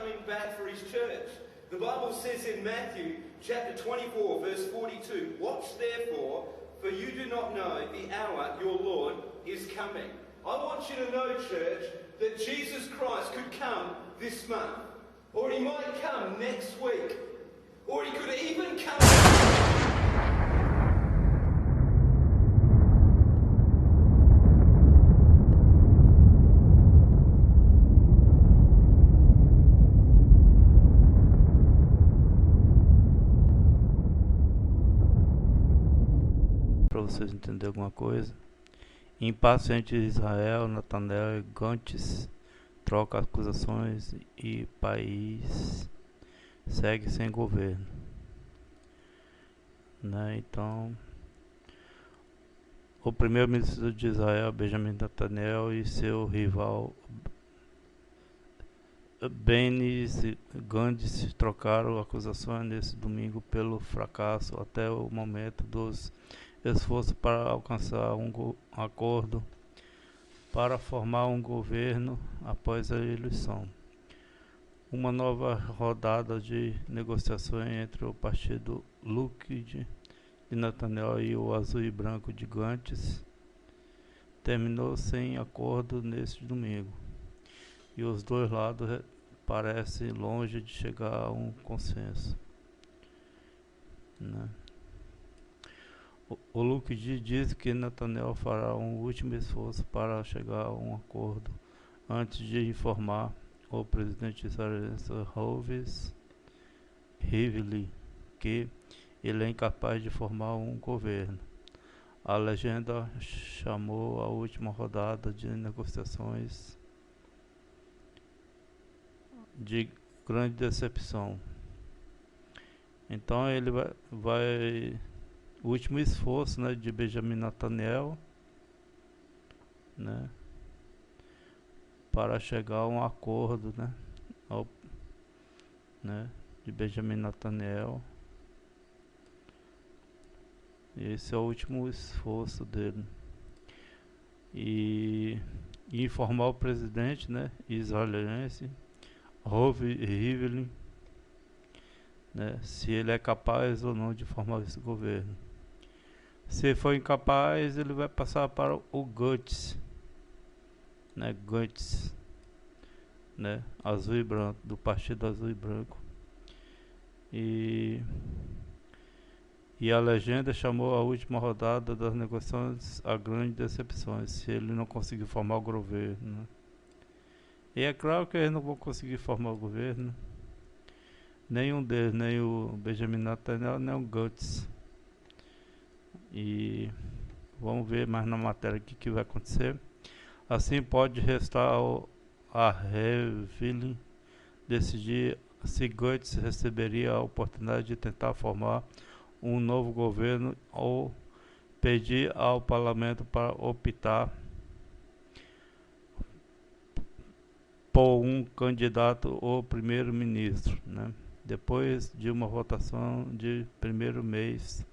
coming back for his church. The Bible says in Matthew chapter 24, verse 42, "Watch therefore, for you do not know the hour your Lord is coming." I want you to know, church, that Jesus Christ could come this month, or he might come next week, or he could even come. Para vocês entenderem alguma coisa. Impaciente Israel, Natanael e Gantz troca acusações e país segue sem governo, né? Então, o primeiro-ministro de Israel, Benjamin Netanyahu, e seu rival Benny Gantz trocaram acusações nesse domingo pelo fracasso até o momento dos esforços para alcançar um acordo para formar um governo após a eleição. Uma nova rodada de negociações entre o partido Likud de Netanyahu e o azul e branco de Gantz terminou sem acordo neste domingo, e os dois lados parecem longe de chegar a um consenso, né? O Likud diz que Netanyahu fará um último esforço para chegar a um acordo antes de informar o presidente israelense Reuven Rivlin que ele é incapaz de formar um governo. A legenda chamou a última rodada de negociações de grande decepção. Então ele vai o último esforço, né, de Benjamin Netanyahu, né, para chegar a um acordo, né, de Benjamin Netanyahu. Esse é o último esforço dele. E informar o presidente, né, israelense, Reuven Rivlin, né, se ele é capaz ou não de formar esse governo. Se for incapaz, ele vai passar para o Gantz, né, azul e branco, do partido azul e branco. E a legenda chamou a última rodada das negociações a grande decepção, se ele não conseguir formar o governo, né? E é claro que eles não vão conseguir formar o governo, nenhum deles, nem o Benjamin Netanyahu, nem o Gantz. E vamos ver mais na matéria o que vai acontecer. Assim pode restar a Rivlin decidir se Gantz receberia a oportunidade de tentar formar um novo governo ou pedir ao parlamento para optar por um candidato ou primeiro-ministro, né? Depois de uma votação de primeiro mês,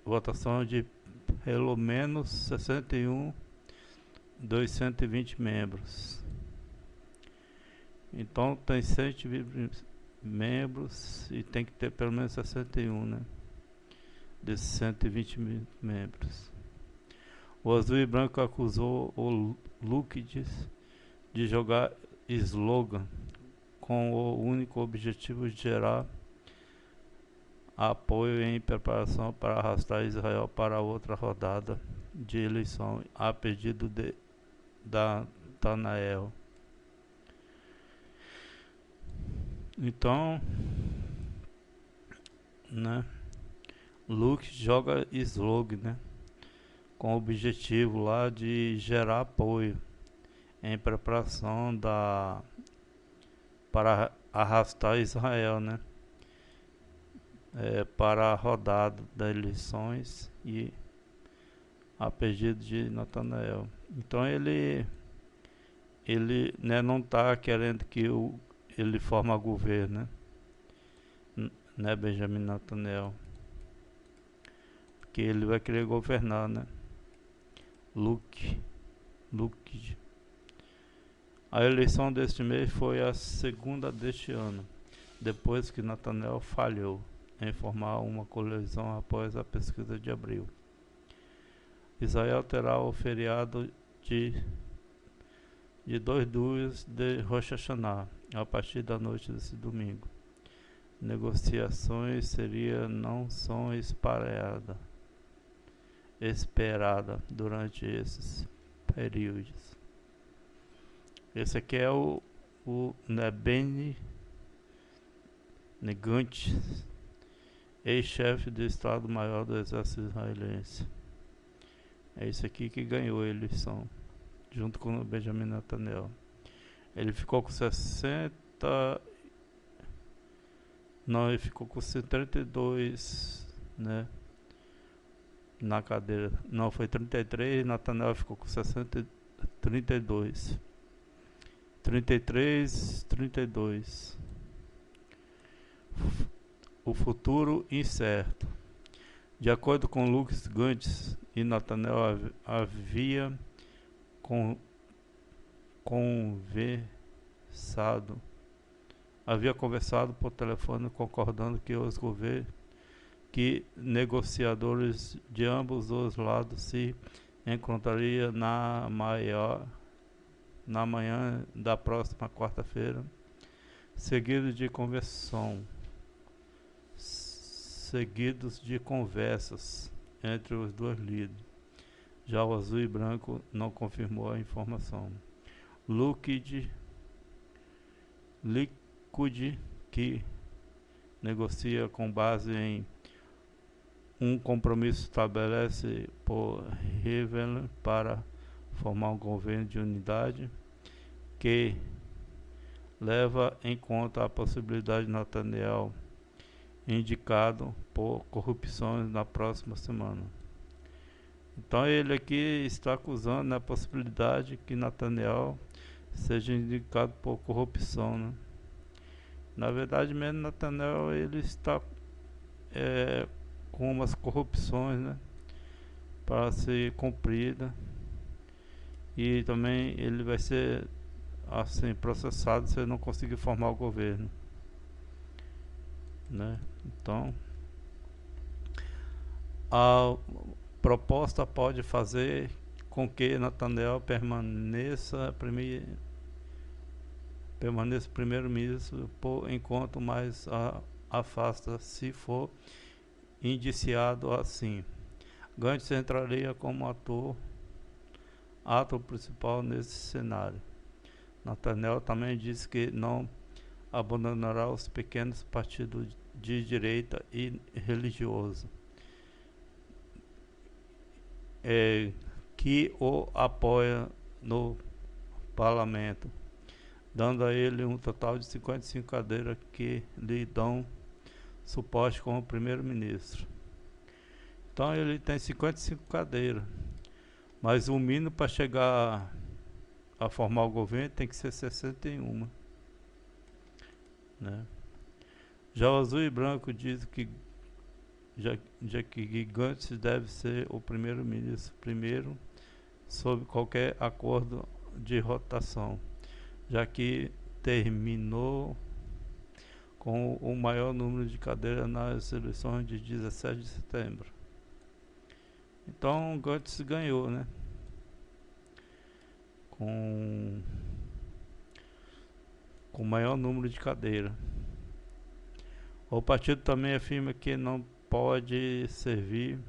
votação de pelo menos 61 dos 120 membros. Então tem 120 membros e tem que ter pelo menos 61, né, desses 120 membros. O azul e branco acusou o Likud de jogar slogan com o único objetivo de gerar apoio em preparação para arrastar Israel para outra rodada de eleição a pedido da Netanyahu. Então, né, Likud joga slogan, né, com o objetivo lá de gerar apoio em preparação para arrastar Israel, né, para a rodada das eleições e a pedido de Netanyahu. Então ele né, não está querendo que ele forme governo, né, Benjamin Netanyahu, que ele vai querer governar, né, Likud. A eleição deste mês foi a segunda deste ano, depois que Nathaniel falhou em formar uma coalizão após a pesquisa de abril. Israel terá o feriado de 2 dias de Rosh Hashanah, a partir da noite desse domingo. Negociações não são esperada durante esses períodos. Esse aqui é o Benny Gantz, ex-chefe do Estado-Maior do Exército Israelense. É esse aqui que ganhou a eleição, junto com o Benjamin Netanyahu. Ele ficou com 32, né, na cadeira. Não, foi 33, Netanyahu ficou com 32. 32. O futuro incerto. De acordo com Lucas Gantz e Netanyahu, havia conversado por telefone, concordando que negociadores de ambos os lados se encontrariam na manhã da próxima quarta-feira, seguidos de conversas entre os dois líderes. Já o Azul e Branco não confirmou a informação. Likud, que negocia com base em um compromisso estabelece por Rivlin para formar um governo de unidade que leva em conta a possibilidade de Netanyahu indicado por corrupções na próxima semana. Então ele aqui está acusando a possibilidade que Netanyahu seja indicado por corrupção, né? Na verdade mesmo, Netanyahu ele está com umas corrupções, né, para ser cumprida, e também ele vai ser assim processado se ele não conseguir formar o governo, né? Então a proposta pode fazer com que Netanyahu permaneça primeiro-ministro por enquanto mais afasta, se for indiciado assim. Gantz entraria como ator principal nesse cenário. Netanyahu também disse que não abandonará os pequenos partidos de direita e religioso que o apoia no parlamento, dando a ele um total de 55 cadeiras que lhe dão suporte como primeiro-ministro. Então ele tem 55 cadeiras, mas o mínimo para chegar a formar o governo tem que ser 61, né? Já o Azul e Branco diz que já que Gantz deve ser o primeiro-ministro primeiro, sob qualquer acordo de rotação, já que terminou com o maior número de cadeiras nas eleições de 17 de setembro. Então Gantz ganhou, né? Com o maior número de cadeiras. O partido também afirma que não pode servir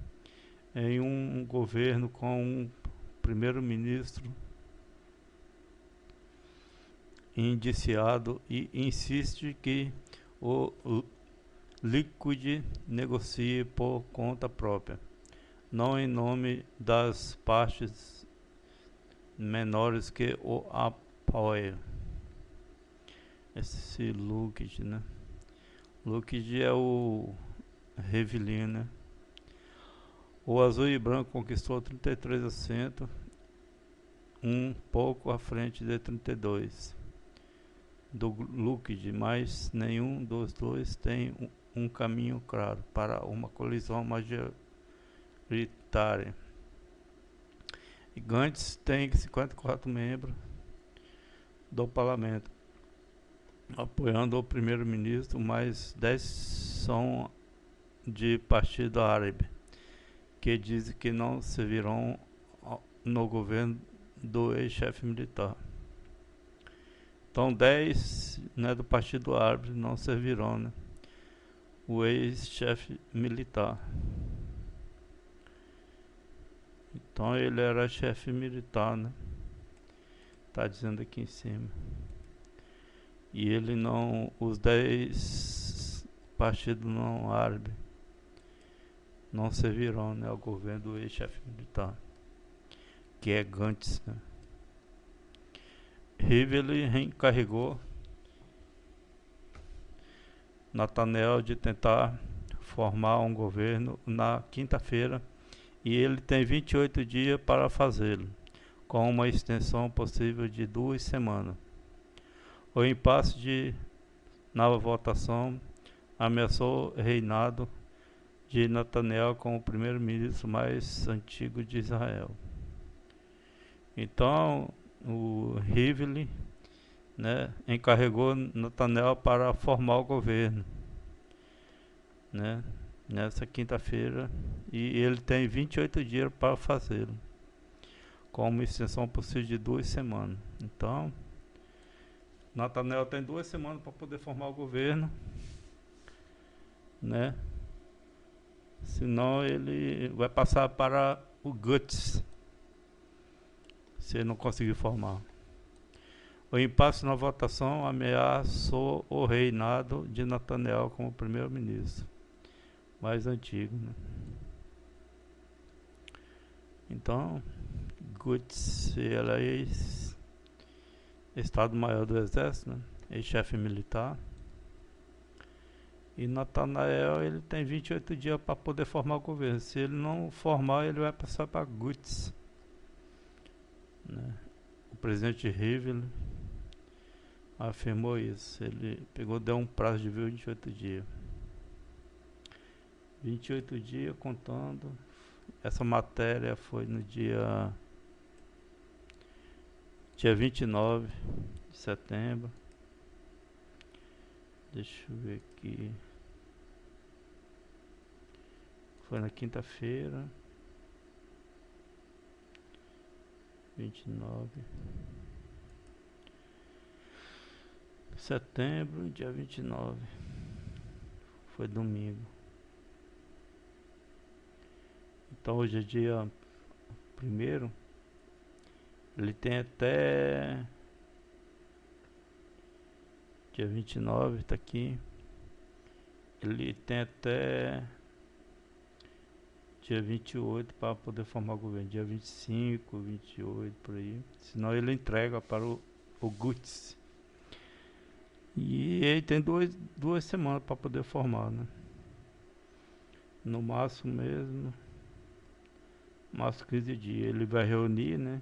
em um governo com um primeiro-ministro indiciado e insiste que o Likud negocie por conta própria, não em nome das partes menores que o apoiam. Esse Likud, né? Likud é o Rivlin, né? O Azul e Branco conquistou 33 assentos, um pouco à frente de 32 do Likud, mas nenhum dos dois tem um caminho claro para uma colisão majoritária. E Gantz tem 54 membros, do parlamento, apoiando o primeiro-ministro, mais 10 são de partido árabe, que dizem que não servirão no governo do ex-chefe militar. Então 10, né, do partido árabe não servirão, né, o ex-chefe militar. Então ele era chefe militar, né? Tá dizendo aqui em cima. E ele não, os 10 partidos não árabes não servirão, né, ao governo do ex-chefe militar, que é Gantz, né? Rivlin encarregou Netanyahu de tentar formar um governo na quinta-feira e ele tem 28 dias para fazê-lo, com uma extensão possível de 2 semanas. O impasse na votação ameaçou o reinado de Netanyahu como o primeiro-ministro mais antigo de Israel. Então, o Rivlin, né, encarregou Netanyahu para formar o governo, né, nessa quinta-feira, e ele tem 28 dias para fazê-lo, com uma extensão possível de 2 semanas. Então, Netanyahu tem 2 semanas para poder formar o governo, né? Senão ele vai passar para o Gantz, se ele não conseguir formar. O impasse na votação ameaçou o reinado de Netanyahu como primeiro-ministro mais antigo, né? Então, Gantz, ele é ex-estado-maior do exército, né? Ex-chefe militar. E Netanyahu, ele tem 28 dias para poder formar o governo. Se ele não formar, ele vai passar para Gantz, né? O presidente Rivlin afirmou isso. Ele deu um prazo de 28 dias. 28 dias contando. Essa matéria foi no dia 29 de setembro. Deixa eu ver aqui. Foi na quinta-feira. 29 de setembro, dia 29. Foi domingo. Então hoje é dia 1º. Ele tem até dia 29, tá aqui. Ele tem até dia 28 para poder formar o governo. Dia 25, 28, por aí. Senão ele entrega para o Gantz. E ele tem duas semanas para poder formar, né? No máximo mesmo. Máximo 15 dias. Ele vai reunir, né?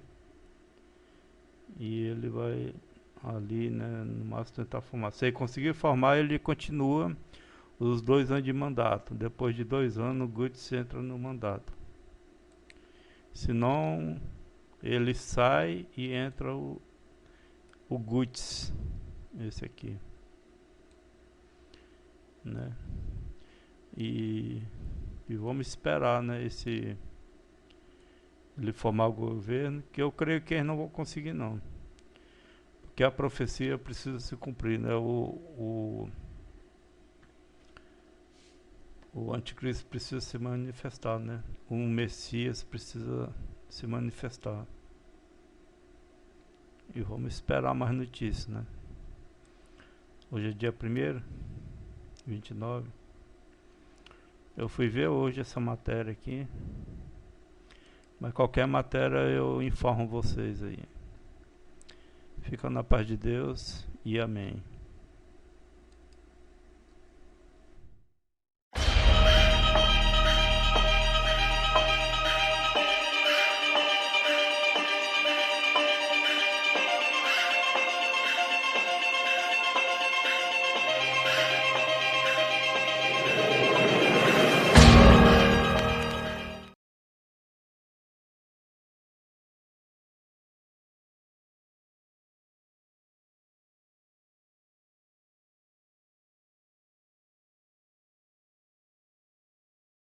E ele vai ali, né? No máximo tentar formar. Se ele conseguir formar, ele continua os 2 anos de mandato. Depois de 2 anos, o Gantz entra no mandato. Senão, ele sai e entra o Gantz. Esse aqui, né? E vamos esperar, né? Ele formar o governo, que eu creio que eles não vão conseguir, não. Porque a profecia precisa se cumprir, né? O anticristo precisa se manifestar, né? O Messias precisa se manifestar. E vamos esperar mais notícias, né? Hoje é dia 1º, 29. Eu fui ver hoje essa matéria aqui. Mas qualquer matéria eu informo vocês aí. Fica na paz de Deus e amém.